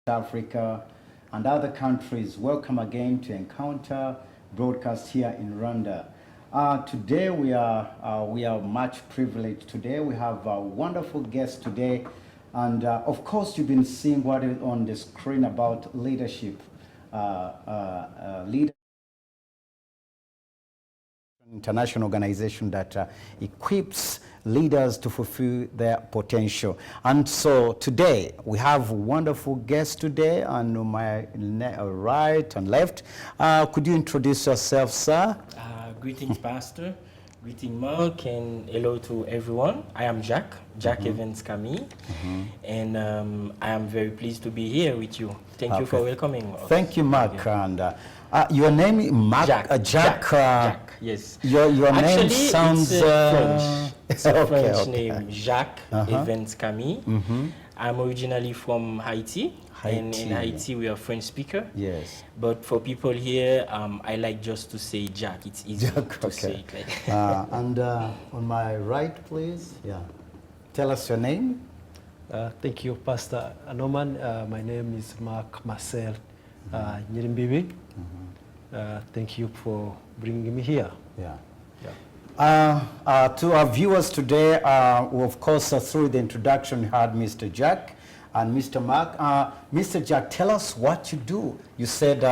Africa, and other countries. Welcome again to Encounter broadcast here in Rwanda. Today we are much privileged. Today we have a wonderful guest today, and of course you've been seeing what is on the screen about leadership. International organization that equips leaders to fulfill their potential. And so today we have wonderful guests today on my right and left. Could you introduce yourself, sir? Greetings, Pastor. Greeting, Mark, and hello to everyone. I am Jack Evans Kami, and I am very pleased to be here with you. Thank you for welcoming us. Thank you, Mark. And your name is Mark? Jack, yes. Your name sounds French. It's a French name, Jacques Evans Kami. I'm originally from Haiti. And in Haiti, we are French speaker. Yes. But for people here, I like just to say Jack. It's easy to say it. Like. And on my right, please. Yeah. Tell us your name. Thank you, Pastor Norman. My name is Mark Marcel Nyirimbibi. Thank you for bringing me here. Yeah. To our viewers today, of course, through the introduction, we had Mr. Jack and Mr. Mark. Mr. Jack, tell us what you do. You said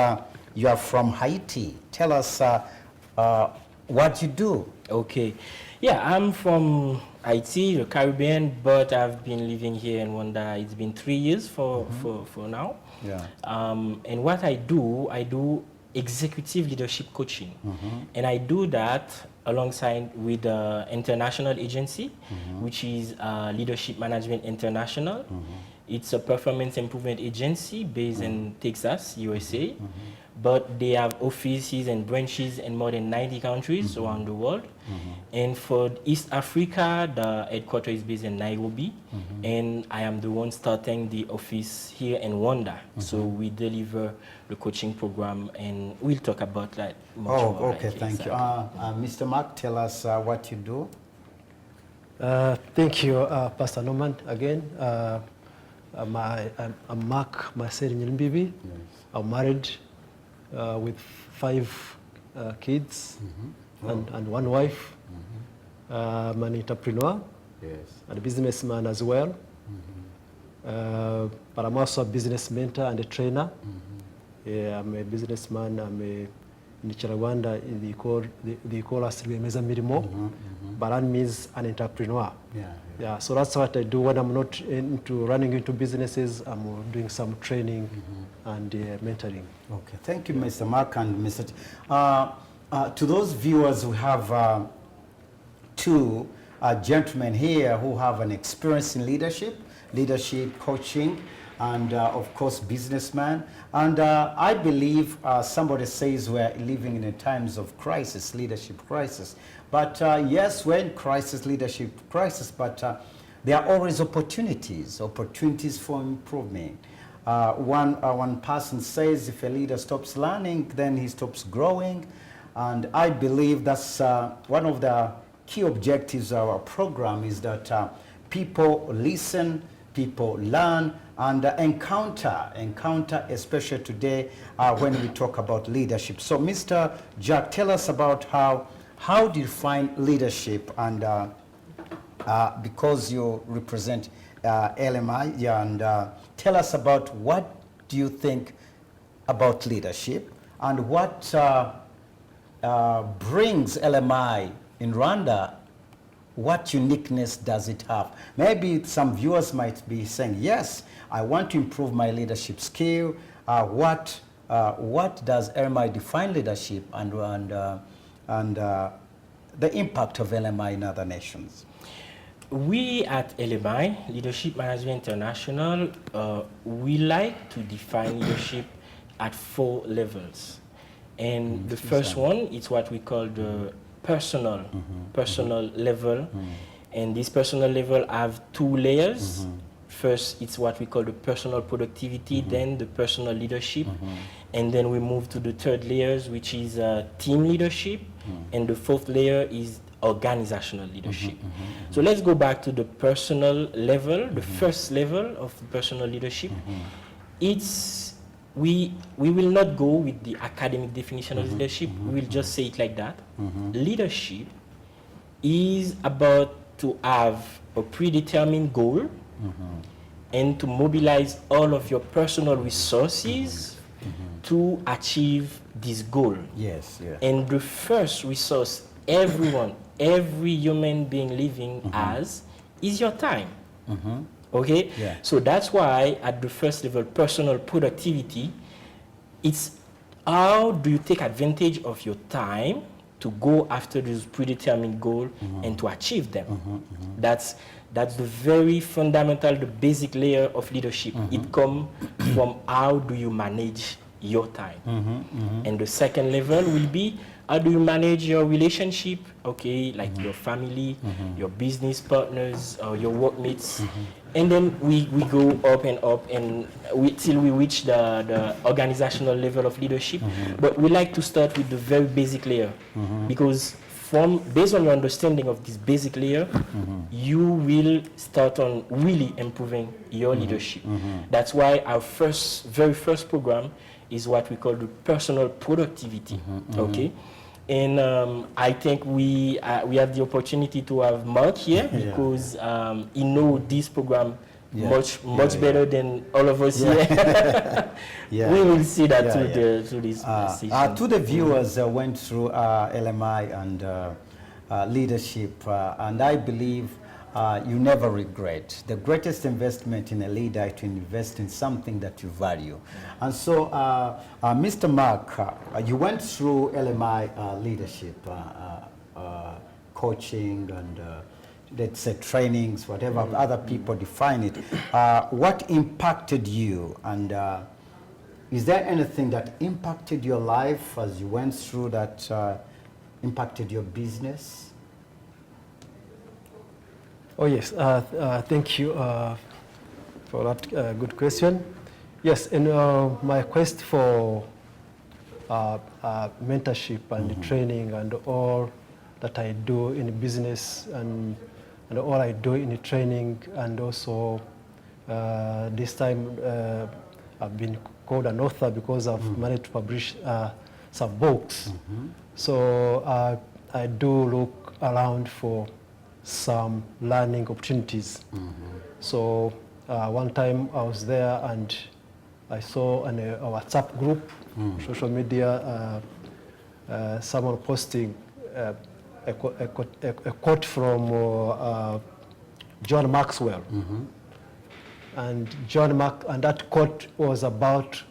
you are from Haiti. Tell us what you do. Okay. Yeah, I'm from Haiti, the Caribbean, but I've been living here in Rwanda. It's been 3 years for now. Yeah. And what I do executive leadership coaching. And I do that alongside with the international agency, which is Leadership Management International. It's a performance improvement agency based in Texas, USA. But they have offices and branches in more than 90 countries around the world. And for East Africa, the headquarters is based in Nairobi. And I am the one starting the office here in Rwanda. So we deliver the coaching program, and we'll talk about that much more. Okay, thank you. Mr. Mark, tell us what you do. Thank you, Pastor Norman, again. I'm Mark Marcel Nyirimbibi. Yes. I'm married with 5 kids and 1 wife. I'm an entrepreneur, and a businessman as well. But I'm also a business mentor and a trainer. Yeah, I'm a businessman. In Rwanda, they call us Rwemeza Mirimo, but that means an entrepreneur. Yeah, so that's what I do when I'm not into running into businesses. I'm doing some training and mentoring. Okay, thank you, Mr. Mark and Mr. To those viewers, we have 2 gentlemen here who have an experience in leadership coaching, and of course businessman. And I believe somebody says we're living in times of crisis, leadership crisis. But yes, we're in crisis, leadership crisis, but there are always opportunities for improvement. One person says if a leader stops learning, then he stops growing. And I believe that's one of the key objectives of our program, is that people listen, people learn, and encounter, especially today when we talk about leadership. So Mr. Jack, tell us about how do you find leadership, and because you represent LMI, and tell us about what do you think about leadership, and what brings LMI in Rwanda. What uniqueness does it have? Maybe some viewers might be saying, yes, I want to improve my leadership skill. What does LMI define leadership, and the impact of LMI in other nations? We at LMI, Leadership Management International, we like to define leadership at 4 levels. And the first one is what we call the personal level. And this personal level have 2 layers. First, it's what we call the personal productivity, then the personal leadership. And then we move to the 3rd layers, which is team leadership. And the 4th layer is organizational leadership. So let's go back to the personal level, the first level of personal leadership. we will not go with the academic definition of leadership. We will just say it like that. Leadership is about to have a predetermined goal and to mobilize all of your personal resources to achieve this goal. Yes, yeah. And the first resource every human being living has is your time. Okay? Yeah. So that's why at the first level, personal productivity, it's how do you take advantage of your time to go after this predetermined goal and to achieve them. That's the very fundamental, the basic layer of leadership. It comes from how do you manage your time. And the second level will be how do you manage your relationship, okay, like your family, your business partners, or your workmates. And then we go up and up and till we reach the organizational level of leadership. But we like to start with the very basic layer because based on your understanding of this basic layer, you will start on really improving your leadership. That's why our very first program is what we call the personal productivity, okay? And I think we have the opportunity to have Mark here because he knows this program much better than all of us here. We will see that through this session. To the viewers went through LMI and leadership, and I believe you never regret. The greatest investment in a leader is to invest in something that you value. And so, Mr. Mark, you went through LMI leadership, coaching, and let's say trainings, whatever other people define it. What impacted you, and is there anything that impacted your life as you went through that impacted your business? Oh yes, thank you for that good question. Yes, in my quest for mentorship and training and all that I do in business and all I do in training, and also this time I've been called an author because I've managed to publish some books. So I do look around for some learning opportunities. So one time I was there and I saw in a WhatsApp group, social media, someone posting a quote from John Maxwell. And that quote was about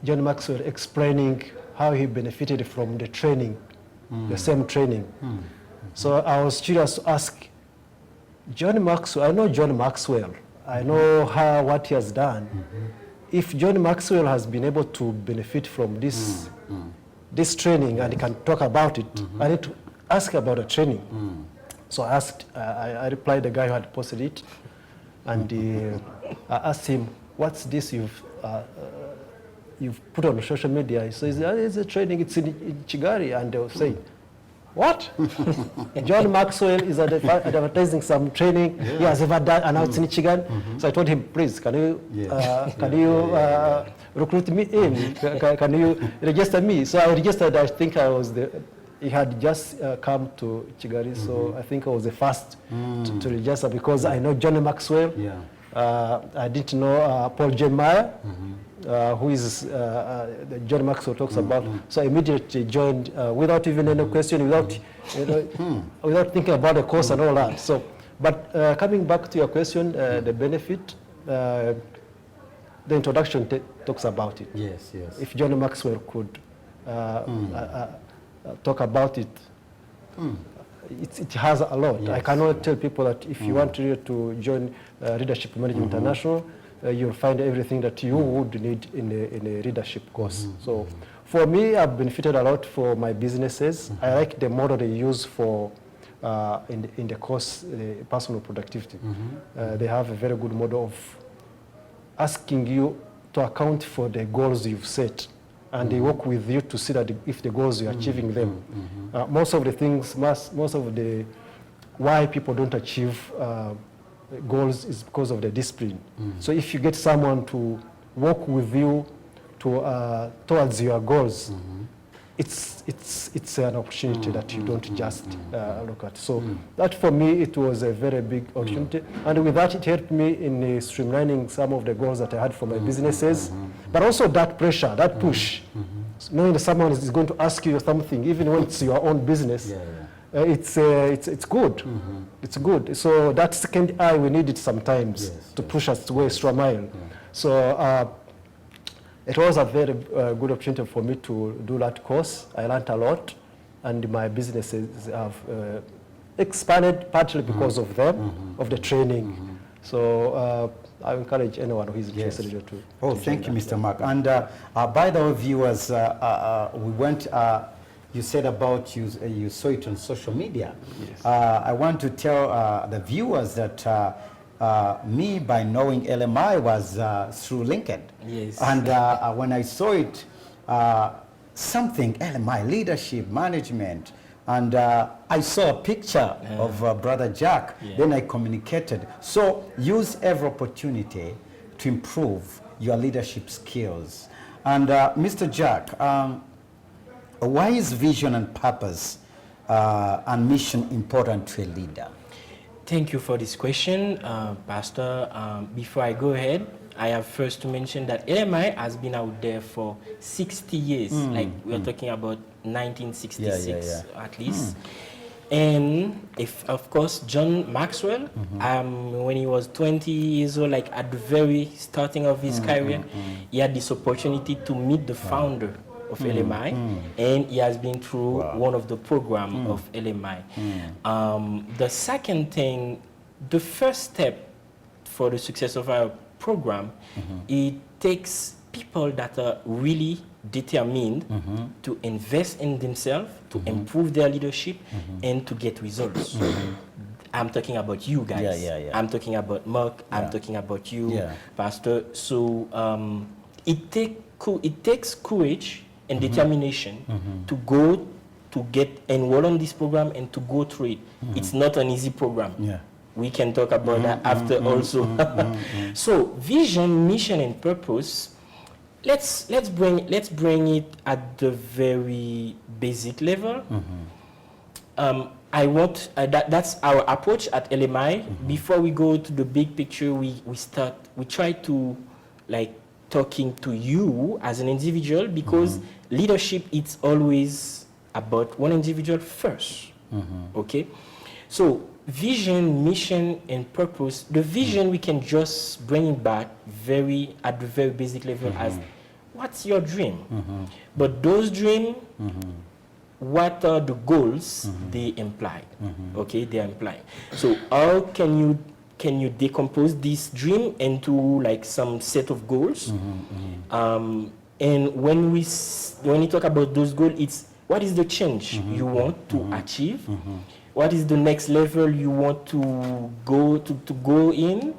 John Maxwell explaining how he benefited from the training, the same training. So I was curious to ask John Maxwell. I know John Maxwell. I know what he has done. If John Maxwell has been able to benefit from this training and he can talk about it, I need to ask about the training. So I asked. I replied the guy who had posted it, and I asked him, "What's this you've put on social media?" He says, "It's a training. It's in Kigali," and they were saying, "What? John Maxwell is advertising some training he has ever done, and now it's in Kigali." So I told him, "Please, can you recruit me in? Can you register me?" So I registered. I think he had just come to Kigali, so I think I was the first to register because I know John Maxwell. I didn't know Paul J. Meyer. Who is John Maxwell talks about. So I immediately joined without even any question, without thinking about the course and all that. So, but coming back to your question, the benefit, the introduction talks about it. Yes, yes. If John Maxwell could talk about it, it has a lot. Yes. I cannot tell people that if you want to join Leadership Management International, you'll find everything that you would need in a leadership course. So for me, I've benefited a lot for my businesses. I like the model they use for in the course, personal productivity. They have a very good model of asking you to account for the goals you've set, and they work with you to see that if the goals you're achieving them. Most of the things, most of the why people don't achieve goals is because of the discipline. So if you get someone to work with you to towards your goals, it's an opportunity that you don't just look at. So that for me, it was a very big opportunity. And with that, it helped me in streamlining some of the goals that I had for my businesses, but also that pressure, that push, knowing that someone is going to ask you something, even when it's your own business. It's good. It's good. So that second eye, we need it sometimes to push us to go extra mile. So it was a very good opportunity for me to do that course. I learned a lot, and my businesses have expanded partly because of them, of the training. So I encourage anyone who is interested to. Oh, thank you, Mr. Mark. And by the way, viewers, we went. You said about you saw it on social media. Yes. I want to tell the viewers that me, by knowing LMI, was through LinkedIn. Yes. And when I saw it, something LMI, leadership, management, and I saw a picture of Brother Jack. Then I communicated. So use every opportunity to improve your leadership skills. And Mr. Jack, why is vision and purpose and mission important to a leader? Thank you for this question, Pastor. Before I go ahead, I have first to mention that LMI has been out there for 60 years. Like we are talking about 1966 at least. And if, of course, John Maxwell, when he was 20 years old, like at the very starting of his career, he had this opportunity to meet the founder of LMI, and he has been through one of the program of LMI. The second thing, the first step for the success of our program, it takes people that are really determined to invest in themselves, to improve their leadership, and to get results. I'm talking about you guys. I'm talking about Mark. I'm talking about you, Pastor. So it takes courage and determination to go to get enrolled on this program and to go through it. It's not an easy program. We can talk about that after also. So vision, mission, and purpose. Let's bring it at the very basic level. That's our approach at LMI. Before we go to the big picture, we try to like talking to you as an individual, because leadership, it's always about one individual first. Okay, so vision, mission, and purpose. The vision, we can just bring it back at the very basic level as what's your dream? But those dreams, what are the goals they imply? Okay, they imply. So how can you decompose this dream into like some set of goals? And when you talk about those goals, it's what is the change you want to achieve? What is the next level you want to go in?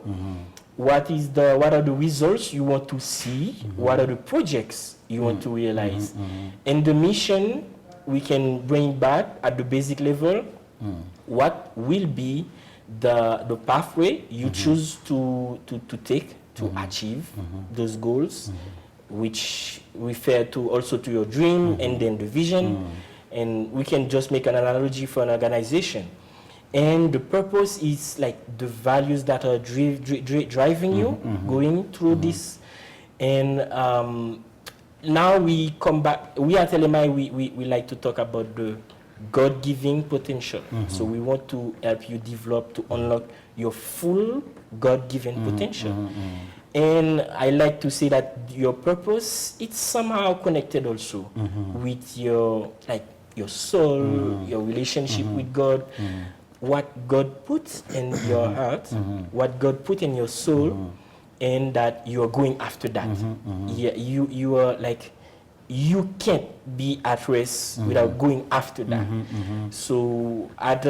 What are the results you want to see? What are the projects you want to realize? And the mission, we can bring back at the basic level. What will be the pathway you choose to take to achieve those goals, which refer to also to your dream and then the vision. And we can just make an analogy for an organization. And the purpose is like the values that are driving you going through this. And now we come back. We at LMI, we like to talk about the God-given potential. So we want to help you develop, to unlock your full God-given potential. And I like to say that your purpose, it's somehow connected also with your soul, your relationship with God, what God puts in your heart, what God put in your soul, and that you are going after that. You are like, you can't be at rest without going after that. So at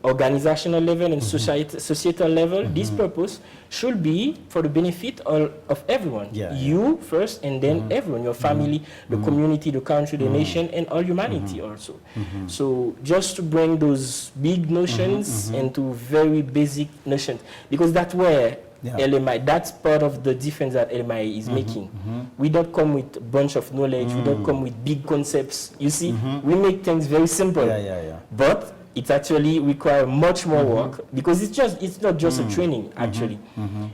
organizational level and societal level, this purpose should be for the benefit of everyone. You first, and then everyone, your family, the community, the country, the nation, and all humanity also. So just to bring those big notions into very basic notions, because that's where Yeah. LMI, that's part of the difference that LMI is making. We don't come with a bunch of knowledge, we don't come with big concepts. You see, we make things very simple. But it actually requires much more work, because it's not just a training, actually.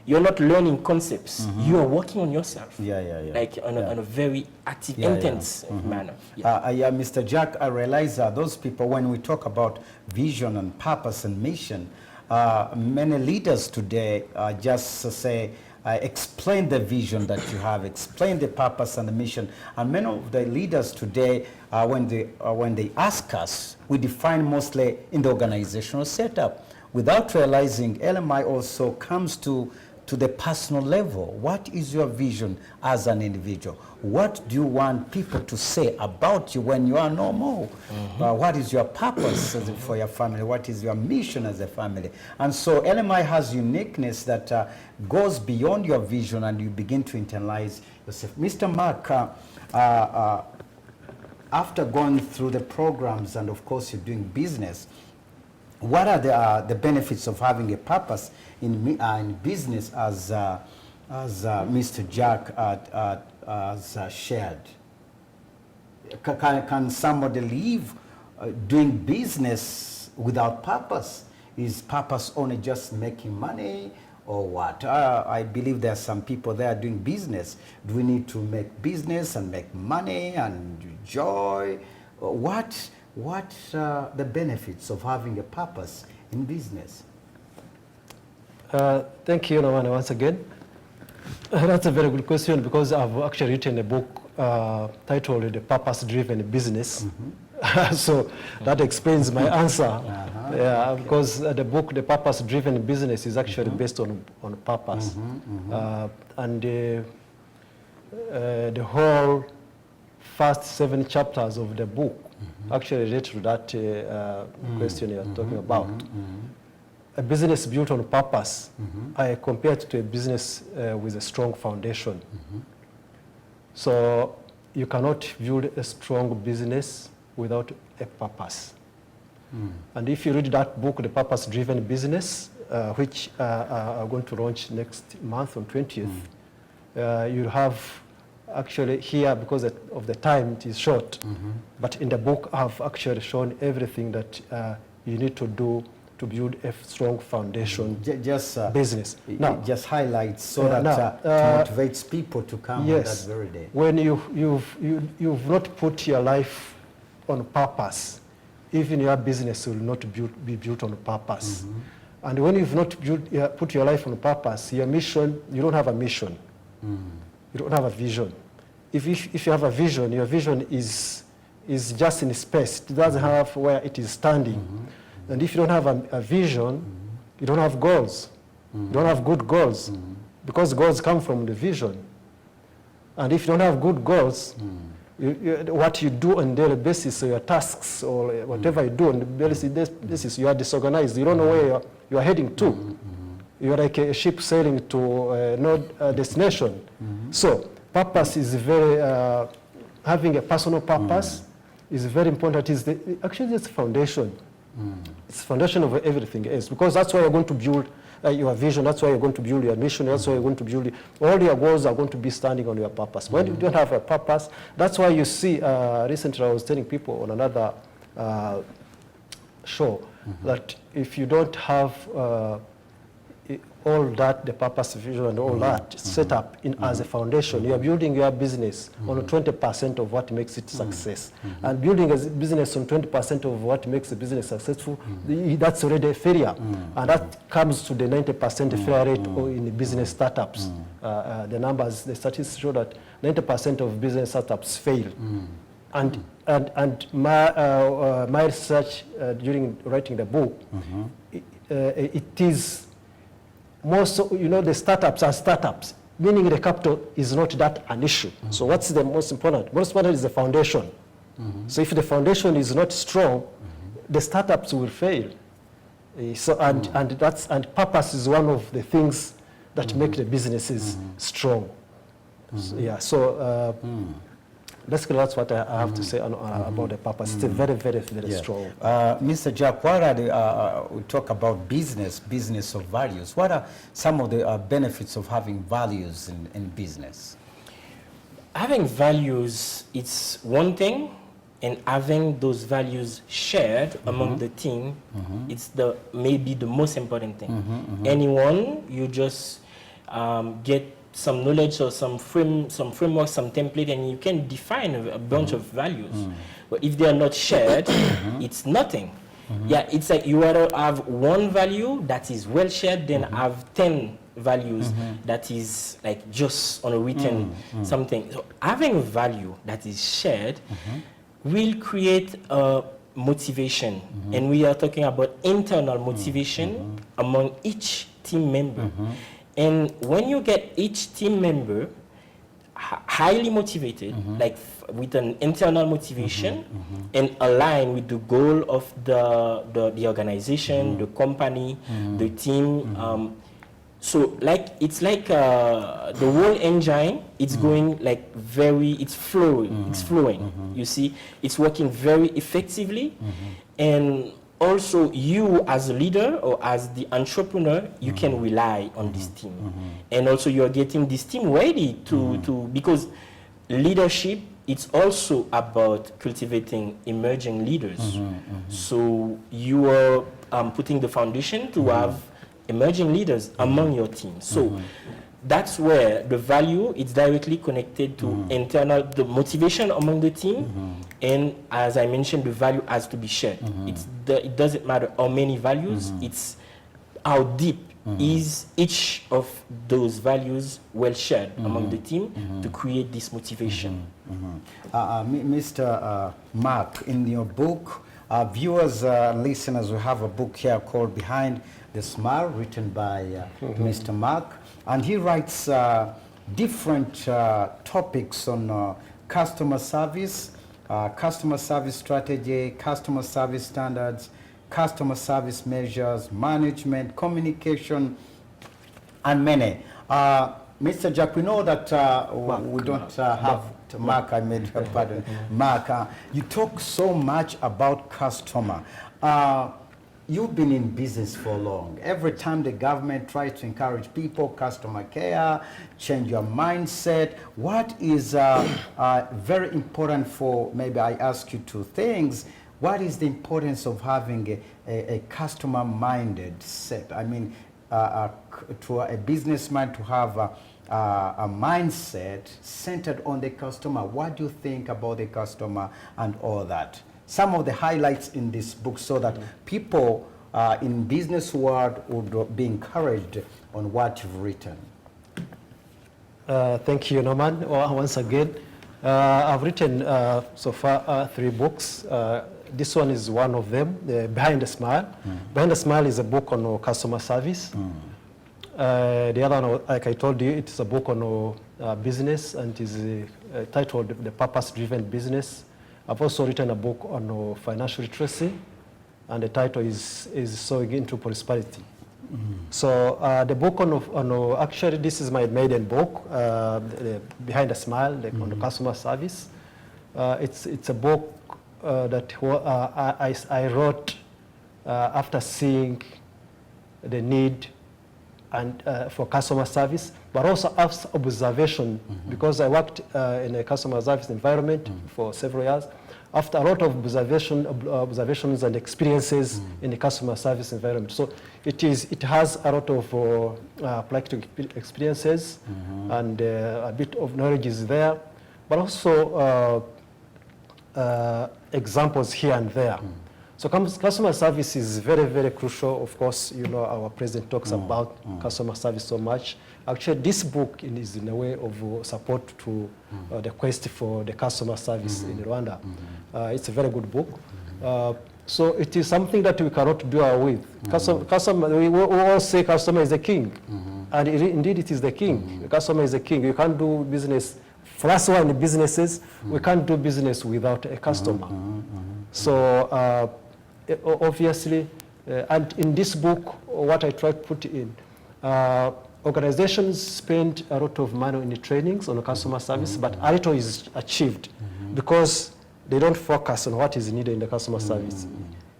You're not learning concepts, you are working on yourself. Like on a very active, intense manner. Mr. Jack, I realize those people, when we talk about vision and purpose and mission, many leaders today just say, explain the vision that you have, explain the purpose and the mission. And many of the leaders today, when they ask us, we define mostly in the organizational setup, without realizing LMI also comes to the personal level. What is your vision as an individual? What do you want people to say about you when you are no more? What is your purpose for your family? What is your mission as a family? And so LMI has uniqueness that goes beyond your vision, and you begin to internalize yourself. Mr. Mark, after going through the programs, and of course you're doing business, what are the benefits of having a purpose in business as Mr. Jack has shared? Can somebody live doing business without purpose? Is purpose only just making money, or what? I believe there are some people there doing business. Do we need to make business and make money and joy? What the benefits of having a purpose in business? Thank you, Nawana, once again. That's a very good question, because I've actually written a book titled The Purpose-Driven Business. So that explains my answer. Because the book, The Purpose-Driven Business, is actually based on purpose. And the whole first 7 chapters of the book actually relate to that question you're talking about. A business built on purpose, I compare it to a business with a strong foundation. So you cannot build a strong business without a purpose. And if you read that book, The Purpose-Driven Business, which I'm going to launch next month on 20th, you'll have actually here, because of the time, it is short. But in the book, I've actually shown everything that you need to do to build a strong foundation business. Now, just highlights so that motivates people to come on that very day. When you've not put your life on purpose, even your business will not be built on purpose. And when you've not put your life on purpose, your mission, you don't have a mission. You don't have a vision. If you have a vision, your vision is just in space. It doesn't have where it is standing. And if you don't have a vision, you don't have goals. You don't have good goals, because goals come from the vision. And if you don't have good goals, what you do on a daily basis, or your tasks, or whatever you do on a daily basis, you are disorganized. You don't know where you are heading to. You're like a ship sailing to no destination. So purpose is very, having a personal purpose is very important. Actually, it's the foundation. It's the foundation of everything else, because that's why you're going to build your vision, that's why you're going to build your mission, that's why you're going to build all your goals are going to be standing on your purpose. When you don't have a purpose, that's why you see, recently I was telling people on another show that if you don't have all that, the purpose, vision, and all that set up as a foundation, you are building your business on 20% of what makes it success. And building a business on 20% of what makes a business successful, that's already a failure. And that comes to the 90% failure rate in business startups. The numbers, the statistics show that 90% of business startups fail. And my research during writing the book, it is most, the startups are startups, meaning the capital is not that an issue. So what's the most important? Most important is the foundation. So if the foundation is not strong, the startups will fail. So and purpose is one of the things that make the businesses strong. So, basically that's what I have to say about the purpose. It's a very, very, very strong. Mr. Jack, what are the, we talk about business of values. What are some of the benefits of having values in business? Having values, it's one thing, and having those values shared among the team, it's maybe the most important thing. Anyone, you just get some knowledge or some framework, some template, and you can define a bunch of values. But if they are not shared, it's nothing. Yeah, it's like you rather have one value that is well shared than have 10 values that is like just on a written something. So having a value that is shared will create a motivation, and we are talking about internal motivation among each team member. And when you get each team member highly motivated, like with an internal motivation, and align with the goal of the organization, the company, the team. So like it's like the whole engine, it's going like it's flowing. You see, it's working very effectively, and also you as a leader or as the entrepreneur, you can rely on this team, and also you're getting this team ready to because leadership, it's also about cultivating emerging leaders. So you are putting the foundation to have emerging leaders among your team. So that's where the value is directly connected to the motivation among the team. And as I mentioned, the value has to be shared. It doesn't matter how many values, it's how deep is each of those values well shared among the team to create this motivation. Mr. Mark, in your book, viewers, listeners, we have a book here called Behind the Smile, written by Mr. Mark, and he writes different topics on customer service strategy, customer service standards, customer service measures, management, communication, and many. Mr. Jack, we know that we don't have Mark, I made your pardon. Mark, you talk so much about customer. You've been in business for long. Every time the government tries to encourage people, customer care, change your mindset, what is very important for, maybe I ask you two things. What is the importance of having a customer-minded set? I mean, to a businessman to have a mindset centered on the customer. What do you think about the customer and all that? Some of the highlights in this book so that people in business world would be encouraged on what you've written. Thank you, Norman. Once again, I've written so far 3 books. This one is one of them, Behind the Smile. Behind the Smile is a book on customer service. The other one, like I told you, it's a book on business, and it is titled The Purpose-Driven Business. I've also written a book on financial literacy, and the title is Sowing into Prosperity. So the book on actually this is my maiden book, Behind the Smile, on the customer service. It's a book that I wrote after seeing the need and for customer service, but also as observation, because I worked in a customer service environment for several years. After a lot of observations and experiences in the customer service environment, so it has a lot of practical experiences, and a bit of knowledge is there, but also examples here and there. So customer service is very, very crucial. Of course, you know, our president talks about customer service so much. Actually, this book is in a way of support to the quest for the customer service in Rwanda. It's a very good book. So it is something that we cannot do away with. Customer, we all say customer is the king. And indeed it is the king. The customer is the king. You can't do business. For us who are in businesses, we can't do business without a customer. So obviously, and in this book, what I try to put in, organizations spend a lot of money in the trainings on customer service, but a little is achieved. because they don't focus on what is needed in the customer service.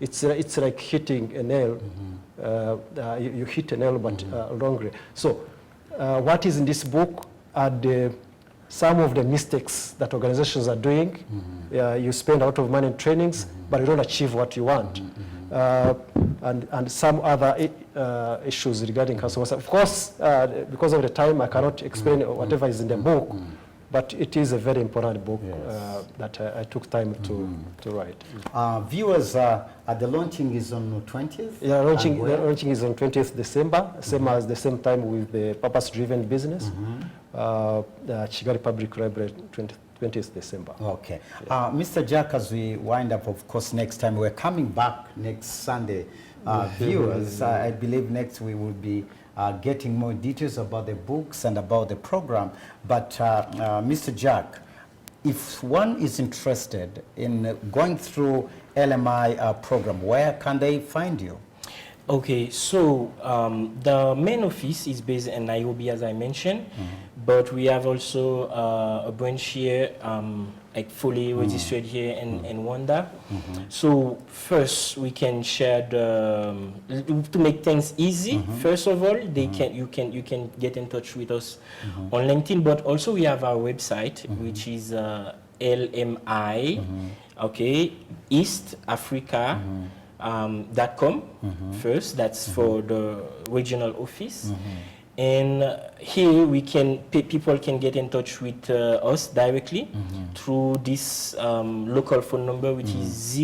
It's like hitting a nail. You hit a nail, but wrongly. So what is in this book are some of the mistakes that organizations are doing. You spend a lot of money in trainings, but you don't achieve what you want. And some other issues regarding customer service. Of course, because of the time, I cannot explain whatever is in the book, but it is a very important book that I took time to write. Viewers, the launching is on the 20th? Yeah, launching is on 20th December, same as the same time with the purpose-driven business. Kigali Public Library, 20th December. Okay. Mr. Jack, as we wind up, of course, next time, we're coming back next Sunday. Viewers, I believe next we will be getting more details about the books and about the program. But Mr. Jack, if one is interested in going through LMI program, where can they find you? Okay, so the main office is based in Nairobi, as I mentioned, but we have also a branch here, like fully registered here in Rwanda. So first, we can share to make things easy. First of all, you can get in touch with us on LinkedIn, but also we have our website, which is LMI, okay, East Africa. .com first, that's for the regional office, and here people can get in touch with us directly through this local phone number, which is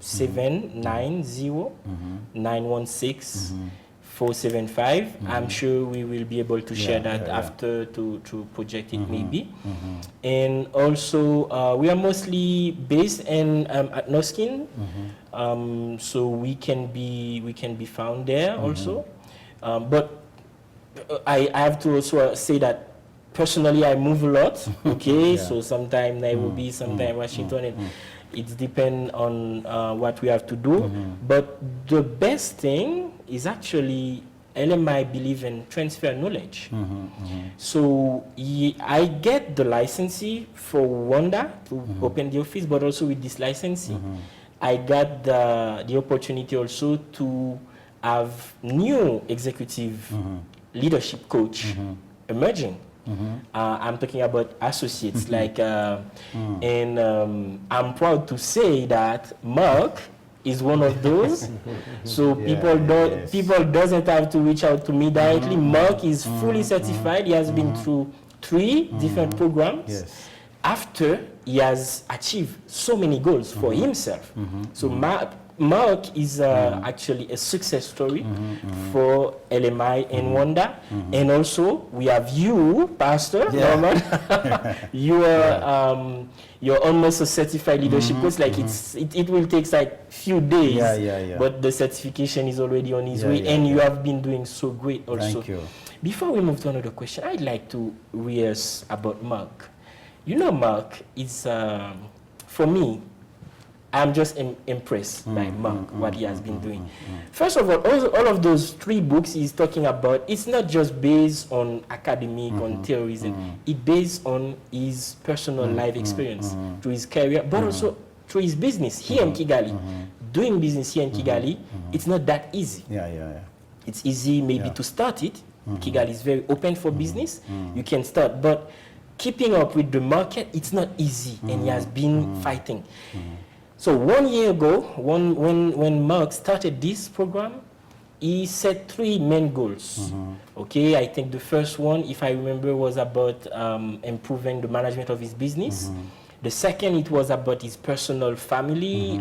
0790-916-475. I'm sure we will be able to share that after to project it maybe. And also we are mostly based in at Noskin, so we can be found there also. But I have to also say that personally I move a lot. Okay, so sometimes Nairobi, sometimes Washington, and it depends on what we have to do. But the best thing is actually LMI believe in transfer knowledge. So I get the licensee for Rwanda to open the office, but also with this licensee, I got the opportunity also to have new executive leadership coach emerging. I'm talking about associates, like, and I'm proud to say that Mark is one of those. So people doesn't have to reach out to me directly. Mark is fully certified. He has been through 3 different programs. After he has achieved so many goals for himself. So Mark is actually a success story for LMI in Rwanda. And also we have you, Pastor Norman. You're almost a certified leadership coach. Like it will take like few days, but the certification is already on its way, and you have been doing so great also. Thank you. Before we move to another question, I'd like to rehearse about Mark. You know, Mark is, for me, I'm just impressed by Mark, what he has been doing. First of all of those 3 books he's talking about, it's not just based on academic, on theorism. It's based on his personal life experience, through his career, but also through his business here in Kigali. Doing business here in Kigali, it's not that easy. It's easy maybe to start it. Kigali is very open for business. You can start, but keeping up with the market, it's not easy, and he has been fighting. So 1 year ago, when Mark started this program, he set 3 main goals. Okay, I think the first one, if I remember, was about improving the management of his business. The second, it was about his personal family,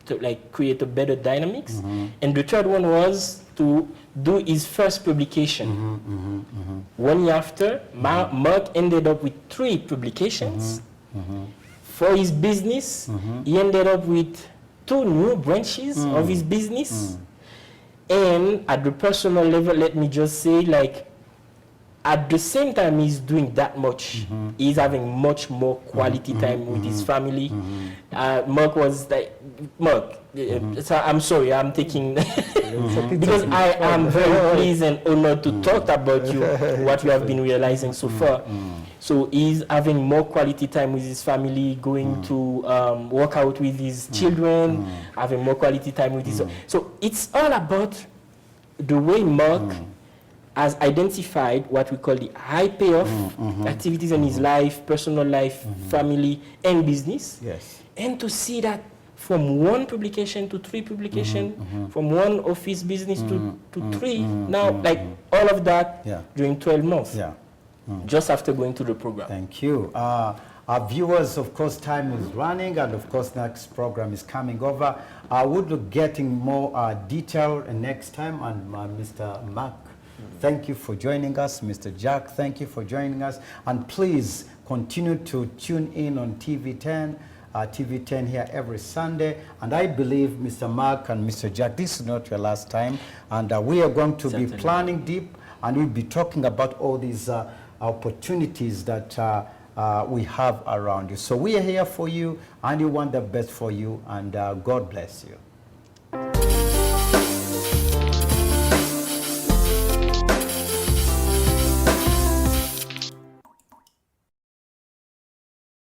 to like create a better dynamics. And the third one was to do his first publication. 1 year after, Mark ended up with 3 publications. For his business, he ended up with 2 new branches of his business. And at the personal level, let me just say, like, at the same time he's doing that much, he's having much more quality time with his family. Mark was like, Mark, so I'm sorry, I'm taking, because I am very pleased and honored to talk about you, what you have been realizing so far. So he's having more quality time with his family, going to work out with his children, having more quality time with his... So it's all about the way Mark has identified what we call the high payoff activities in his life, personal life, family, and business. Yes. And to see that from 1 publication to 3 publication, from 1 office business to 3, now, like all of that during 12 months, just after going through the program. Thank you. Our viewers, of course, time is running, and of course, next program is coming over. I would be getting more detail next time, and Mr. Mark, thank you for joining us. Mr. Jack, thank you for joining us. And please continue to tune in on TV10. TV10 here every Sunday. And I believe, Mr. Mark and Mr. Jack, this is not your last time. And we are going to be planning deep, and we'll be talking about all these opportunities that we have around you. So we are here for you, and we want the best for you, and God bless you.